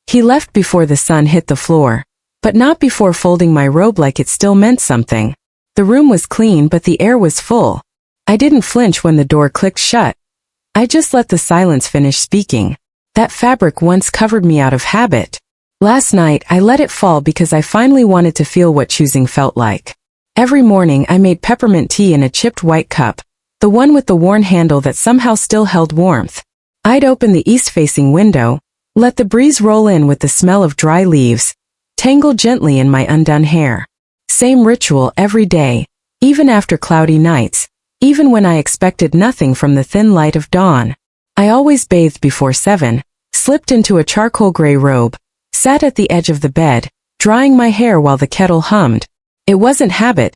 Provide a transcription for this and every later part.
He left before the sun hit the floor, but not before folding my robe like it still meant something. The room was clean but the air was full. I didn't flinch when the door clicked shut. I just let the silence finish speaking. That fabric once covered me out of habit. Last night I let it fall because I finally wanted to feel what choosing felt like. Every morning I made peppermint tea in a chipped white cup, the one with the worn handle that somehow still held warmth. I'd open the east-facing window, let the breeze roll in with the smell of dry leaves, tangle gently in my undone hair. Same ritual every day, even after cloudy nights, even when I expected nothing from the thin light of dawn. I always bathed before 7, slipped into a charcoal gray robe, sat at the edge of the bed, drying my hair while the kettle hummed. It wasn't habit.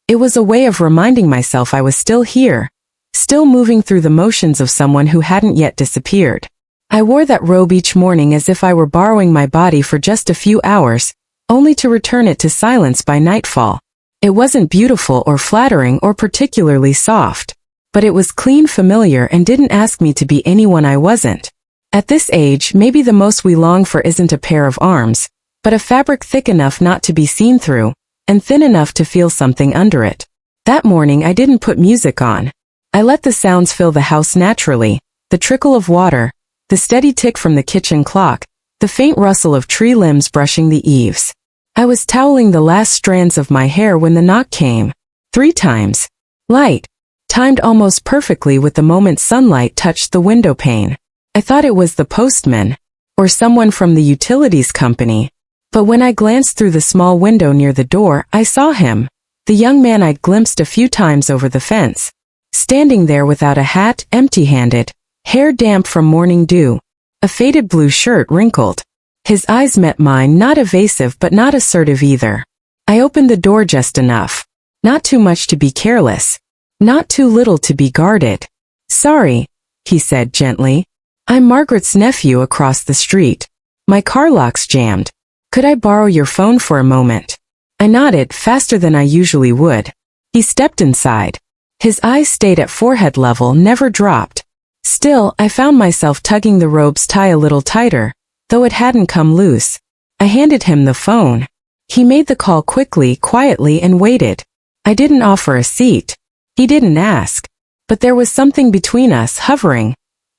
It was a way of reminding myself I was still here, still moving through the motions of someone who hadn't yet disappeared. I wore that robe each morning as if I were borrowing my body for just a few hours, only to return it to silence by nightfall. It wasn't beautiful or flattering or particularly soft, but it was clean, familiar, and didn't ask me to be anyone I wasn't. At this age, maybe the most we long for isn't a pair of arms, but a fabric thick enough not to be seen through, and thin enough to feel something under it. That morning I didn't put music on. I let the sounds fill the house naturally, the trickle of water, the steady tick from the kitchen clock, the faint rustle of tree limbs brushing the eaves. I was toweling the last strands of my hair when the knock came. 3 times. Light. Timed almost perfectly with the moment sunlight touched the window pane. I thought it was the postman, or someone from the utilities company. But when I glanced through the small window near the door, I saw him, the young man I'd glimpsed a few times over the fence, standing there without a hat, empty-handed, hair damp from morning dew, a faded blue shirt wrinkled. His eyes met mine, not evasive but not assertive either. I opened the door just enough. Not too much to be careless. Not too little to be guarded. "Sorry," he said gently. "I'm Margaret's nephew across the street. My car lock's jammed. Could I borrow your phone for a moment?" I nodded faster than I usually would. He stepped inside. His eyes stayed at forehead level, never dropped. Still, I found myself tugging the robe's tie a little tighter, though it hadn't come loose. I handed him the phone. He made the call quickly, quietly, and waited. I didn't offer a seat. He didn't ask. But there was something between us, hovering,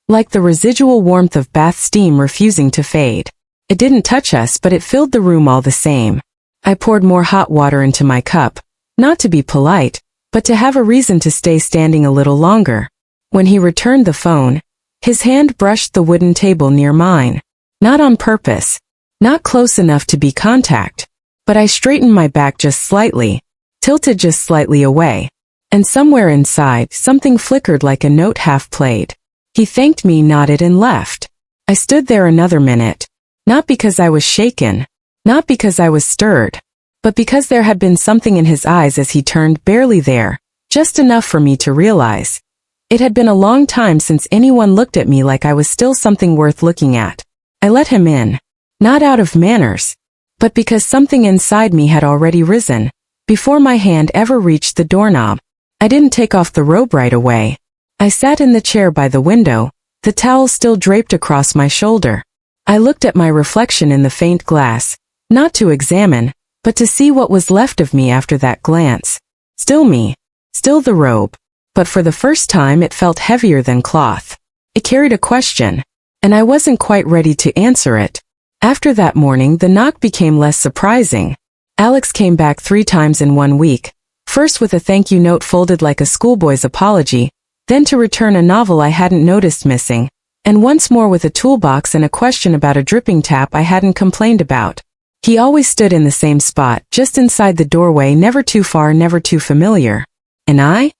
like the residual warmth of bath steam refusing to fade. It didn't touch us, but it filled the room all the same. I poured more hot water into my cup, not to be polite, but to have a reason to stay standing a little longer. When he returned the phone, his hand brushed the wooden table near mine. Not on purpose, not close enough to be contact, but I straightened my back just slightly, tilted just slightly away, and somewhere inside, something flickered like a note half played. He thanked me, nodded, and left. I stood there another minute. Not because I was shaken, not because I was stirred, but because there had been something in his eyes as he turned, barely there, just enough for me to realize. It had been a long time since anyone looked at me like I was still something worth looking at. I let him in, not out of manners, but because something inside me had already risen, before my hand ever reached the doorknob. I didn't take off the robe right away. I sat in the chair by the window, the towel still draped across my shoulder. I looked at my reflection in the faint glass, not to examine, but to see what was left of me after that glance. Still me, still the robe, but for the first time it felt heavier than cloth. It carried a question, and I wasn't quite ready to answer it. After that morning, the knock became less surprising. Alex came back 3 times in 1 week, first with a thank you note folded like a schoolboy's apology, then to return a novel I hadn't noticed missing, and once more with a toolbox and a question about a dripping tap I hadn't complained about. He always stood in the same spot, just inside the doorway, never too far, never too familiar. And I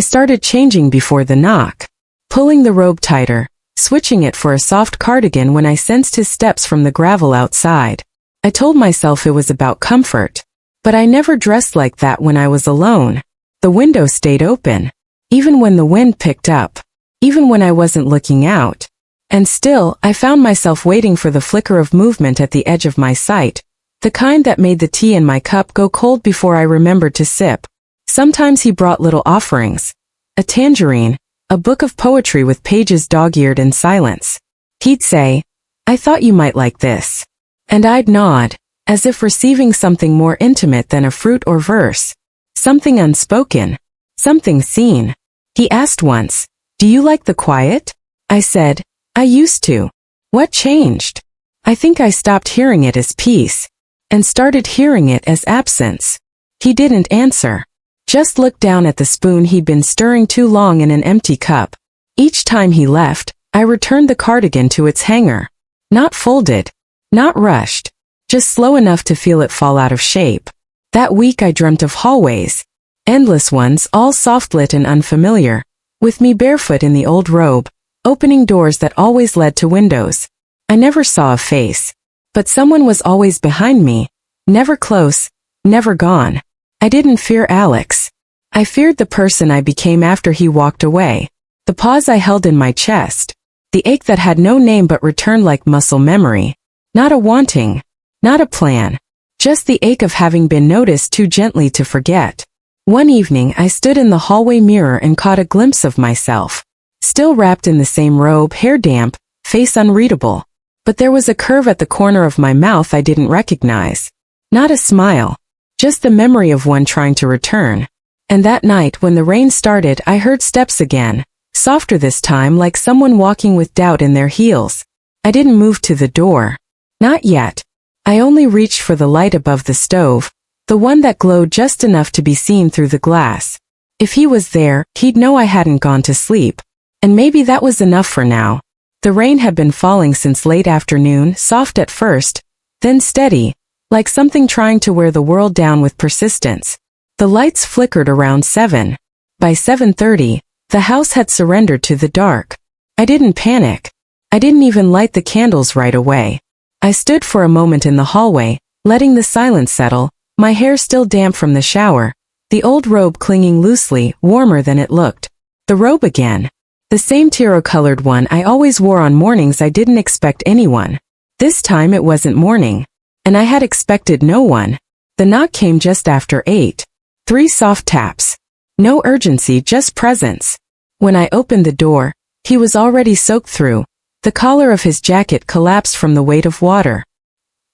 started changing before the knock, pulling the robe tighter, switching it for a soft cardigan when I sensed his steps from the gravel outside. I told myself it was about comfort, but I never dressed like that when I was alone. The window stayed open, even when the wind picked up, even when I wasn't looking out. And still, I found myself waiting for the flicker of movement at the edge of my sight, the kind that made the tea in my cup go cold before I remembered to sip. Sometimes he brought little offerings, a tangerine, a book of poetry with pages dog-eared in silence. He'd say, "I thought you might like this." And I'd nod, as if receiving something more intimate than a fruit or verse. Something unspoken. Something seen. He asked once, "Do you like the quiet?" I said, "I used to." What changed? I think I stopped hearing it as peace, and started hearing it as absence. He didn't answer. Just looked down at the spoon he'd been stirring too long in an empty cup. Each time he left, I returned the cardigan to its hanger. Not folded. Not rushed. Just slow enough to feel it fall out of shape. That week I dreamt of hallways. Endless ones, all soft-lit and unfamiliar, with me barefoot in the old robe, opening doors that always led to windows. I never saw a face, but someone was always behind me, never close, never gone. I didn't fear Alex. I feared the person I became after he walked away, the pause I held in my chest, the ache that had no name but returned like muscle memory. Not a wanting, not a plan, just the ache of having been noticed too gently to forget. One evening I stood in the hallway mirror and caught a glimpse of myself. Still wrapped in the same robe, hair damp, face unreadable. But there was a curve at the corner of my mouth I didn't recognize. Not a smile. Just the memory of one trying to return. And that night when the rain started I heard steps again, softer this time, like someone walking with doubt in their heels. I didn't move to the door. Not yet. I only reached for the light above the stove, the one that glowed just enough to be seen through the glass. If he was there, he'd know I hadn't gone to sleep. And maybe that was enough for now. The rain had been falling since late afternoon, soft at first, then steady, like something trying to wear the world down with persistence. The lights flickered around 7. By 7:30, the house had surrendered to the dark. I didn't panic. I didn't even light the candles right away. I stood for a moment in the hallway, letting the silence settle, my hair still damp from the shower, the old robe clinging loosely, warmer than it looked. The robe again. The same tarot-colored one I always wore on mornings I didn't expect anyone. This time it wasn't morning. And I had expected no one. The knock came just after 8. 3 soft taps. No urgency, just presence. When I opened the door, he was already soaked through. The collar of his jacket collapsed from the weight of water.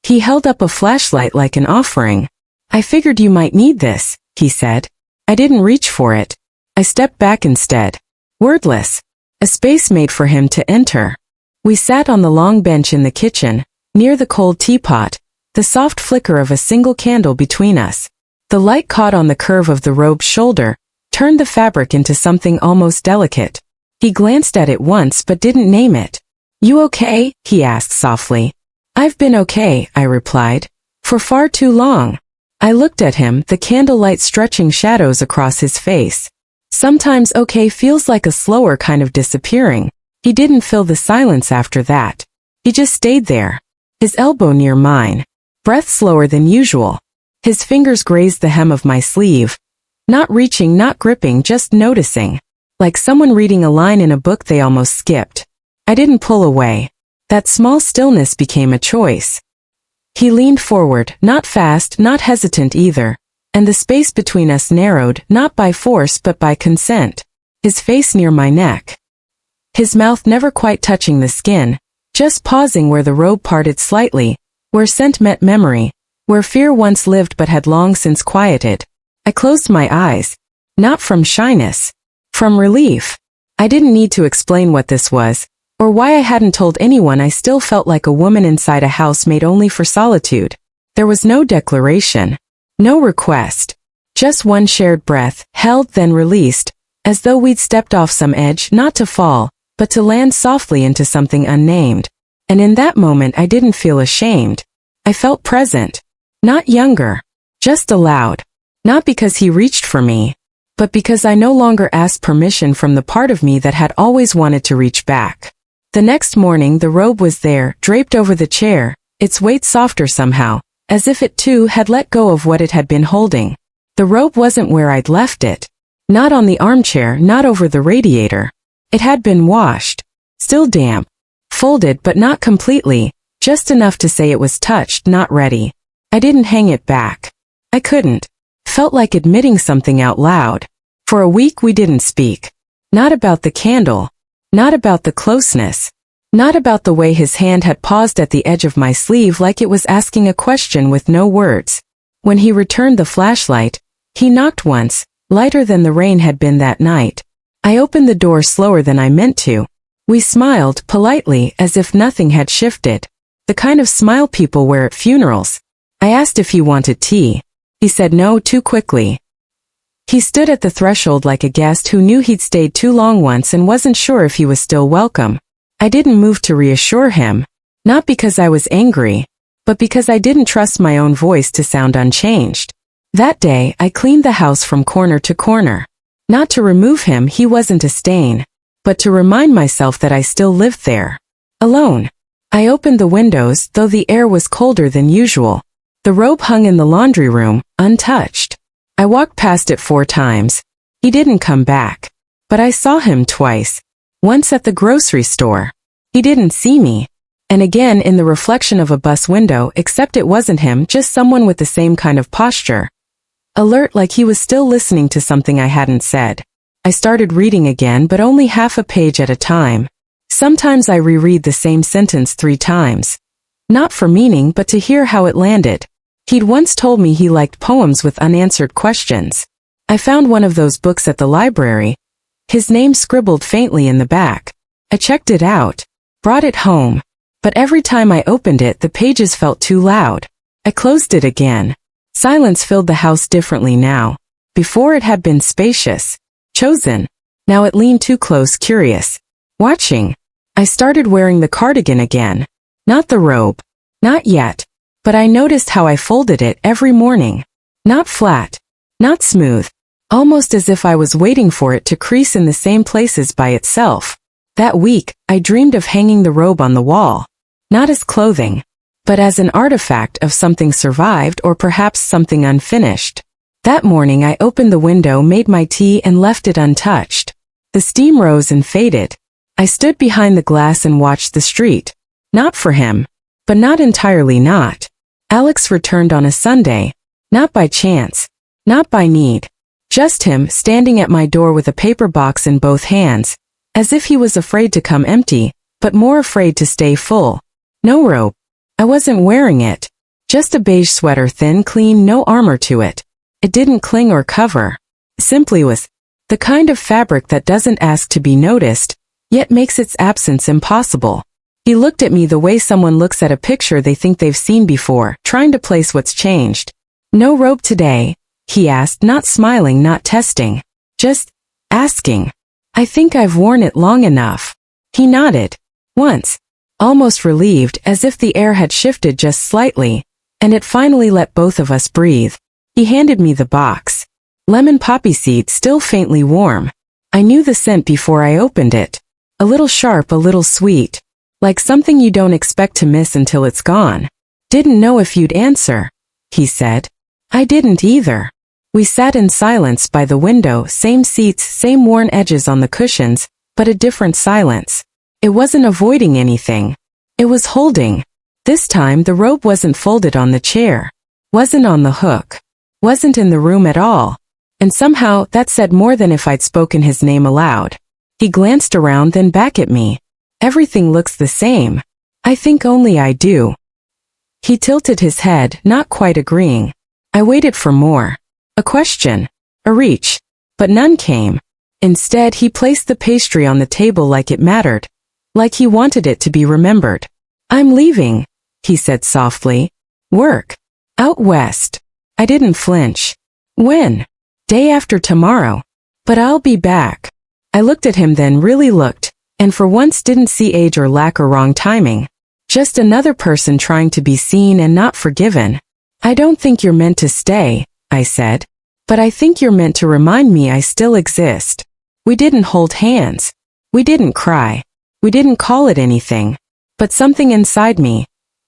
He held up a flashlight like an offering. "I figured you might need this," he said. I didn't reach for it. I stepped back instead. Wordless. A space made for him to enter. We sat on the long bench in the kitchen, near the cold teapot, the soft flicker of a single candle between us. The light caught on the curve of the robe's shoulder, turned the fabric into something almost delicate. He glanced at it once but didn't name it. "You okay?" he asked softly. "I've been okay," I replied. "For far too long." I looked at him, the candlelight stretching shadows across his face. Sometimes okay feels like a slower kind of disappearing. He didn't fill the silence after that. He just stayed there. His elbow near mine. Breath slower than usual. His fingers grazed the hem of my sleeve. Not reaching, not gripping, just noticing. Like someone reading a line in a book they almost skipped. I didn't pull away. That small stillness became a choice. He leaned forward, not fast, not hesitant either. And the space between us narrowed, not by force but by consent. His face near my neck. His mouth never quite touching the skin, just pausing where the robe parted slightly, where scent met memory, where fear once lived but had long since quieted. I closed my eyes. Not from shyness. From relief. I didn't need to explain what this was, or why I hadn't told anyone. I still felt like a woman inside a house made only for solitude. There was no declaration. No request. Just one shared breath, held then released, as though we'd stepped off some edge, not to fall, but to land softly into something unnamed. And in that moment I didn't feel ashamed. I felt present. Not younger. Just allowed. Not because he reached for me, but because I no longer asked permission from the part of me that had always wanted to reach back. The next morning the robe was there, draped over the chair, its weight softer somehow, as if it too had let go of what it had been holding. The robe wasn't where I'd left it. Not on the armchair, not over the radiator. It had been washed. Still damp. Folded but not completely, just enough to say it was touched, not ready. I didn't hang it back. I couldn't. Felt like admitting something out loud. For a week we didn't speak. Not about the candle. Not about the closeness. Not about the way his hand had paused at the edge of my sleeve like it was asking a question with no words. When he returned the flashlight, he knocked once, lighter than the rain had been that night. I opened the door slower than I meant to. We smiled, politely, as if nothing had shifted. The kind of smile people wear at funerals. I asked if he wanted tea. He said no too quickly. He stood at the threshold like a guest who knew he'd stayed too long once and wasn't sure if he was still welcome. I didn't move to reassure him, not because I was angry, but because I didn't trust my own voice to sound unchanged. That day, I cleaned the house from corner to corner. Not to remove him, he wasn't a stain, but to remind myself that I still lived there. Alone. I opened the windows, though the air was colder than usual. The robe hung in the laundry room, untouched. I walked past it 4 times. He didn't come back. But I saw him twice. Once at the grocery store. He didn't see me. And again in the reflection of a bus window, except it wasn't him, just someone with the same kind of posture. Alert, like he was still listening to something I hadn't said. I started reading again, but only half a page at a time. Sometimes I reread the same sentence 3 times. Not for meaning, but to hear how it landed. He'd once told me he liked poems with unanswered questions. I found one of those books at the library. His name scribbled faintly in the back. I checked it out, brought it home, but every time I opened it the pages felt too loud. I closed it again. Silence filled the house differently now. Before it had been spacious, chosen. Now it leaned too close, curious. Watching. I started wearing the cardigan again. Not the robe. Not yet. But I noticed how I folded it every morning. Not flat. Not smooth. Almost as if I was waiting for it to crease in the same places by itself. That week, I dreamed of hanging the robe on the wall. Not as clothing, but as an artifact of something survived or perhaps something unfinished. That morning I opened the window, made my tea and left it untouched. The steam rose and faded. I stood behind the glass and watched the street. Not for him, but not entirely not. Alex returned on a Sunday. Not by chance. Not by need. Just him standing at my door with a paper box in both hands, as if he was afraid to come empty, but more afraid to stay full. No robe. I wasn't wearing it. Just a beige sweater, thin, clean, no armor to it. It didn't cling or cover. Simply was. The kind of fabric that doesn't ask to be noticed, yet makes its absence impossible. He looked at me the way someone looks at a picture they think they've seen before, trying to place what's changed. No robe today? He asked, not smiling, not testing. Just asking. I think I've worn it long enough. He nodded. Once. Almost relieved, as if the air had shifted just slightly, and it finally let both of us breathe. He handed me the box. Lemon poppy seed, still faintly warm. I knew the scent before I opened it. A little sharp, a little sweet. Like something you don't expect to miss until it's gone. Didn't know if you'd answer, he said. I didn't either. We sat in silence by the window, same seats, same worn edges on the cushions, but a different silence. It wasn't avoiding anything. It was holding. This time the robe wasn't folded on the chair. Wasn't on the hook. Wasn't in the room at all. And somehow that said more than if I'd spoken his name aloud. He glanced around, then back at me. Everything looks the same. I think only I do. He tilted his head, not quite agreeing. I waited for more. A question. A reach. But none came. Instead, he placed the pastry on the table like it mattered. Like he wanted it to be remembered. I'm leaving, he said softly. Work. Out west. I didn't flinch. When? Day after tomorrow. But I'll be back. I looked at him, then really looked, and for once didn't see age or lack or wrong timing. Just another person trying to be seen and not forgiven. I don't think you're meant to stay, I said. But I think you're meant to remind me I still exist. We didn't hold hands. We didn't cry. We didn't call it anything. But something inside me,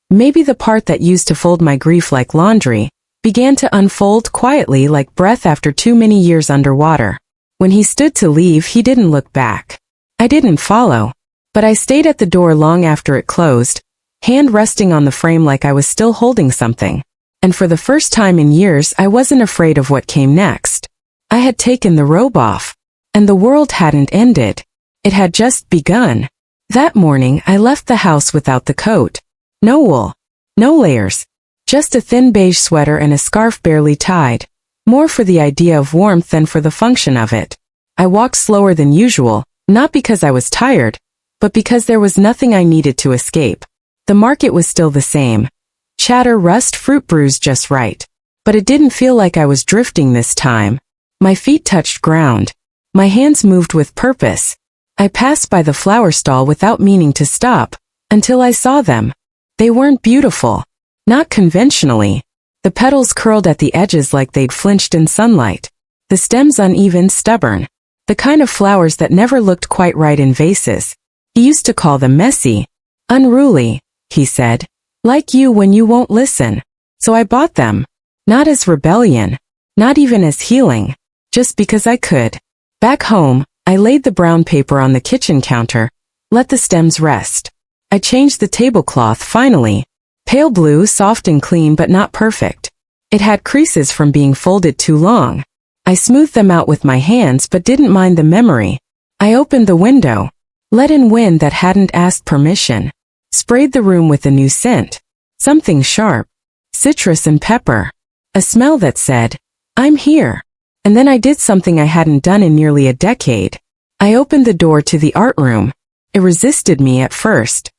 maybe the part that used to fold my grief like laundry, began to unfold quietly like breath after too many years underwater. When he stood to leave, he didn't look back. I didn't follow. But I stayed at the door long after it closed, hand resting on the frame like I was still holding something. And for the first time in years, I wasn't afraid of what came next. I had taken the robe off. And the world hadn't ended. It had just begun. That morning I left the house without the coat. No wool. No layers. Just a thin beige sweater and a scarf barely tied. More for the idea of warmth than for the function of it. I walked slower than usual, not because I was tired, but because there was nothing I needed to escape. The market was still the same. Chatter, rust, fruit bruised just right. But it didn't feel like I was drifting this time. My feet touched ground. My hands moved with purpose. I passed by the flower stall without meaning to stop, until I saw them. They weren't beautiful. Not conventionally. The petals curled at the edges like they'd flinched in sunlight. The stems uneven, stubborn. The kind of flowers that never looked quite right in vases. He used to call them messy. Unruly, he said. Like you when you won't listen. So I bought them. Not as rebellion. Not even as healing. Just because I could. Back home, I laid the brown paper on the kitchen counter. Let the stems rest. I changed the tablecloth finally. Pale blue, soft and clean but not perfect. It had creases from being folded too long. I smoothed them out with my hands but didn't mind the memory. I opened the window. Let in wind that hadn't asked permission. Sprayed the room with a new scent. Something sharp. Citrus and pepper. A smell that said, I'm here. And then I did something I hadn't done in nearly a decade. I opened the door to the art room. It resisted me at first.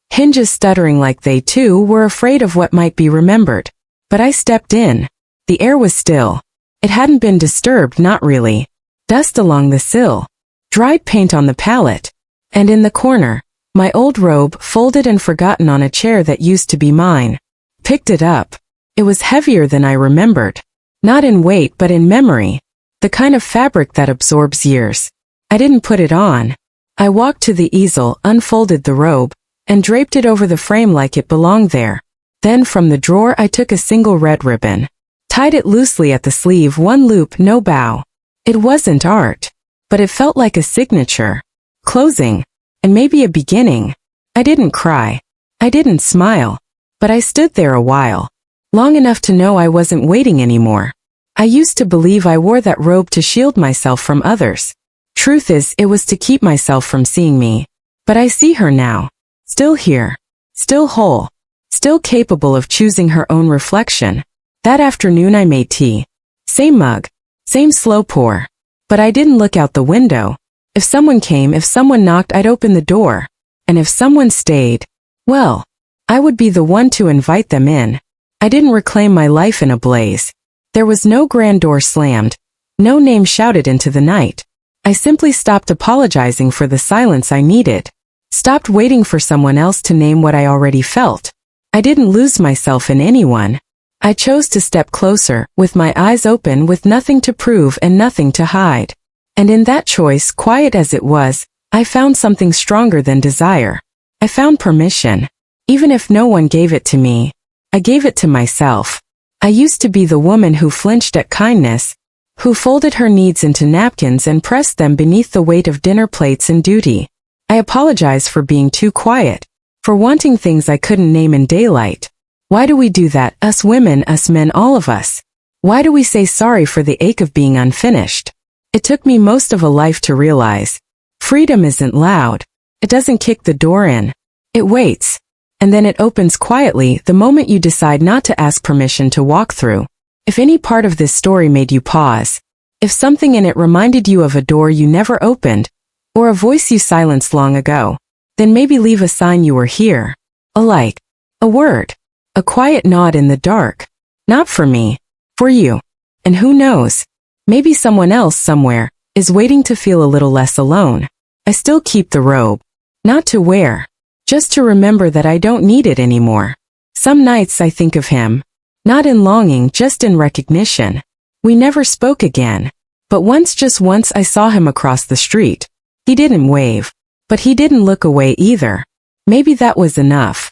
Hinges stuttering like they too were afraid of what might be remembered. But I stepped in. The air was still. It hadn't been disturbed, not really. Dust along the sill. Dried paint on the palette. And in the corner, my old robe folded and forgotten on a chair that used to be mine. Picked it up. It was heavier than I remembered. Not in weight but in memory. The kind of fabric that absorbs years. I didn't put it on. I walked to the easel, unfolded the robe, and draped it over the frame like it belonged there. Then from the drawer I took a single red ribbon. Tied it loosely at the sleeve, one loop, no bow. It wasn't art. But it felt like a signature. Closing. And maybe a beginning. I didn't cry. I didn't smile. But I stood there a while. Long enough to know I wasn't waiting anymore. I used to believe I wore that robe to shield myself from others. Truth is, it was to keep myself from seeing me. But I see her now. Still here. Still whole. Still capable of choosing her own reflection. That afternoon I made tea. Same mug. Same slow pour. But I didn't look out the window. If someone came, if someone knocked, I'd open the door. And if someone stayed, well, I would be the one to invite them in. I didn't reclaim my life in a blaze. There was no grand door slammed. No name shouted into the night. I simply stopped apologizing for the silence I needed. Stopped waiting for someone else to name what I already felt. I didn't lose myself in anyone. I chose to step closer, with my eyes open, with nothing to prove and nothing to hide. And in that choice, quiet as it was, I found something stronger than desire. I found permission. Even if no one gave it to me, I gave it to myself. I used to be the woman who flinched at kindness, who folded her needs into napkins and pressed them beneath the weight of dinner plates and duty. I apologize for being too quiet, for wanting things I couldn't name in daylight. Why do we do that, us women, us men, all of us? Why do we say sorry for the ache of being unfinished? It took me most of a life to realize. Freedom isn't loud. It doesn't kick the door in. It waits. And then it opens quietly the moment you decide not to ask permission to walk through. If any part of this story made you pause, if something in it reminded you of a door you never opened, or a voice you silenced long ago, then maybe leave a sign you were here. A like. A word. A quiet nod in the dark. Not for me. For you. And who knows? Maybe someone else somewhere is waiting to feel a little less alone. I still keep the robe. Not to wear. Just to remember that I don't need it anymore. Some nights I think of him. Not in longing, just in recognition. We never spoke again. But once, just once, I saw him across the street. He didn't wave. But he didn't look away either. Maybe that was enough.